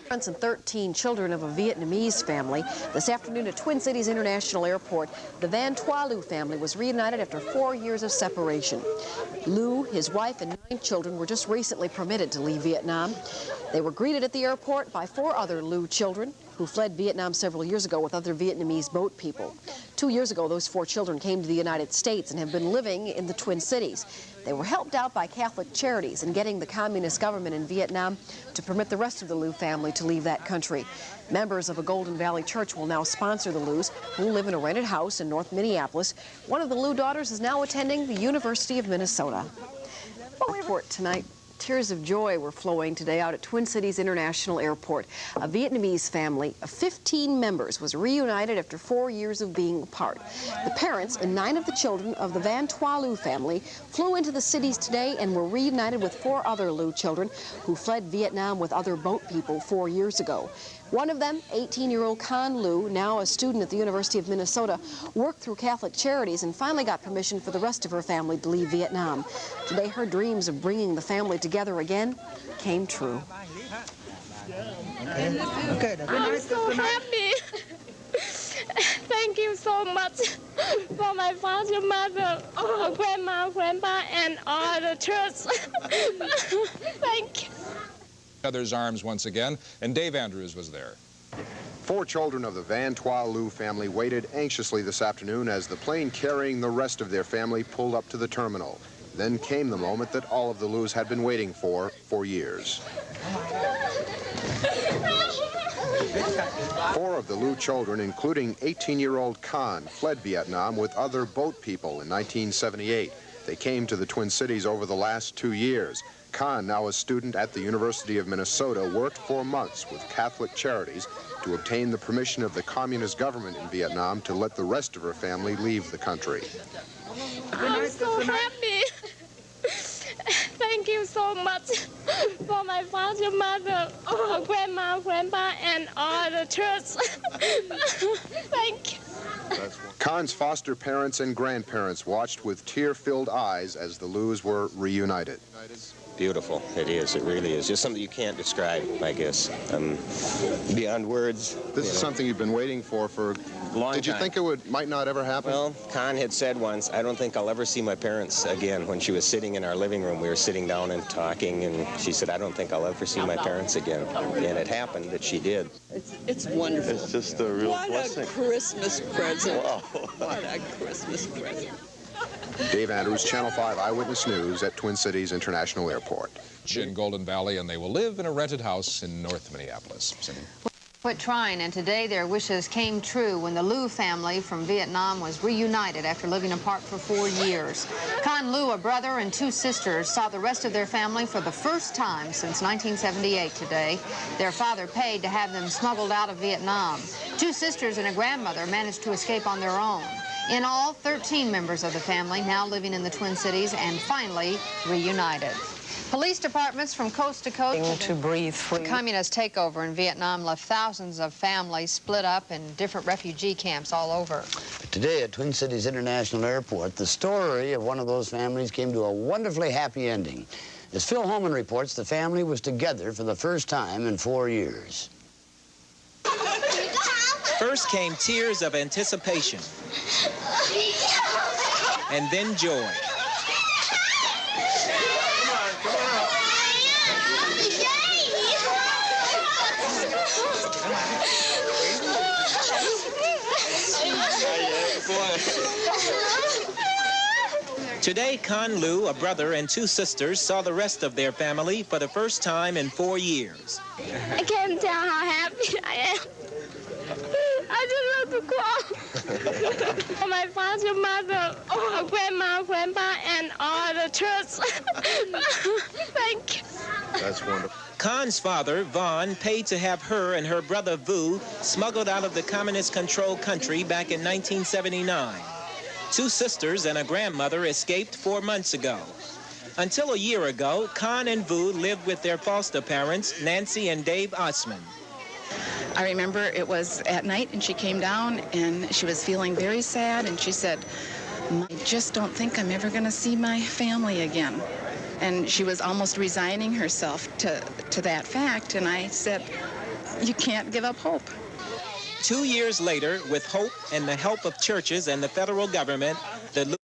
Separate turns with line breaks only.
Parents and 13 children of a Vietnamese family. This afternoon at Twin Cities International Airport, the Van Trois Lu family was reunited after 4 years of separation. Lu, his wife, and 9 children were just recently permitted to leave Vietnam. They were greeted at the airport by 4 other Lu children who fled Vietnam several years ago with other Vietnamese boat people. 2 years ago, those 4 children came to the United States and have been living in the Twin Cities. They were helped out by Catholic Charities in getting the communist government in Vietnam to permit the rest of the Lu family to leave that country. Members of a Golden Valley church will now sponsor the Lus, who live in a rented house in North Minneapolis. One of the Lu daughters is now attending the University of Minnesota. Report tonight. Tears of joy were flowing today out at Twin Cities International Airport. A Vietnamese family of 15 members was reunited after 4 years of being apart. The parents and 9 of the children of the Van Trois Lu family flew into the cities today and were reunited with 4 other Lu children who fled Vietnam with other boat people 4 years ago. One of them, 18-year-old Con Lu, now a student at the University of Minnesota, worked through Catholic Charities and finally got permission for the rest of her family to leave Vietnam. Today, her dreams of bringing the family together again came true.
I'm so happy. Thank you so much for my father, mother, grandma, grandpa, and all the church. Thank you.
Other's arms once again, and Dave Andrews was there.
4 children of the Van Trois Lu family waited anxiously this afternoon as the plane carrying the rest of their family pulled up to the terminal. Then came the moment that all of the Lus had been waiting for years. 4 of the Lu children, including 18-year-old Con, fled Vietnam with other boat people in 1978. They came to the Twin Cities over the last 2 years. Con, now a student at the University of Minnesota, worked for months with Catholic Charities to obtain the permission of the communist government in Vietnam to let the rest of her family leave the country.
I'm so happy. Thank you so much for my father, mother, grandma, grandpa, and all the church. Thank you.
Con's foster parents and grandparents watched with tear-filled eyes as the Lus were reunited.
Beautiful, it is. It really is. Just something you can't describe, I guess. Beyond words.
This is something you've been waiting for
a long time.
Did you think it might not ever happen?
Well, Con had said once, I don't think I'll ever see my parents again. When she was sitting in our living room, we were sitting down and talking, and she said, I don't think I'll ever see my parents again. And it happened that she did.
It's wonderful.
It's just a real blessing.
What a Christmas present.
Wow.
What a Christmas present.
Dave Andrews, Channel 5 Eyewitness News at Twin Cities International Airport.
In Golden Valley, and they will live in a rented house in North Minneapolis.
Quit trying, and today their wishes came true when the Lu family from Vietnam was reunited after living apart for 4 years. Con Lu, a brother, and 2 sisters saw the rest of their family for the first time since 1978 today. Their father paid to have them smuggled out of Vietnam. 2 sisters and a grandmother managed to escape on their own. In all, 13 members of the family now living in the Twin Cities and finally reunited. Police departments from coast to coast
To breathe free.
The communist takeover in Vietnam left thousands of families split up in different refugee camps all over.
Today at Twin Cities International Airport, the story of one of those families came to a wonderfully happy ending. As Phil Holman reports, the family was together for the first time in 4 years.
First came tears of anticipation, and then joy. Today, Con Lu, a brother and 2 sisters, saw the rest of their family for the first time in 4 years.
I can't tell how happy I am. I just love to cry. My father, mother, grandma, grandpa, and all the church. Thank you.
That's wonderful.
Con's father, Vaughn, paid to have her and her brother, Vu, smuggled out of the communist-controlled country back in 1979. 2 sisters and a grandmother escaped 4 months ago. Until a year ago, Con and Vu lived with their foster parents, Nancy and Dave Osman.
I remember it was at night, and she came down, and she was feeling very sad, and she said, I just don't think I'm ever going to see my family again. And she was almost resigning herself to that fact, and I said, you can't give up hope.
2 years later, with hope and the help of churches and the federal government, the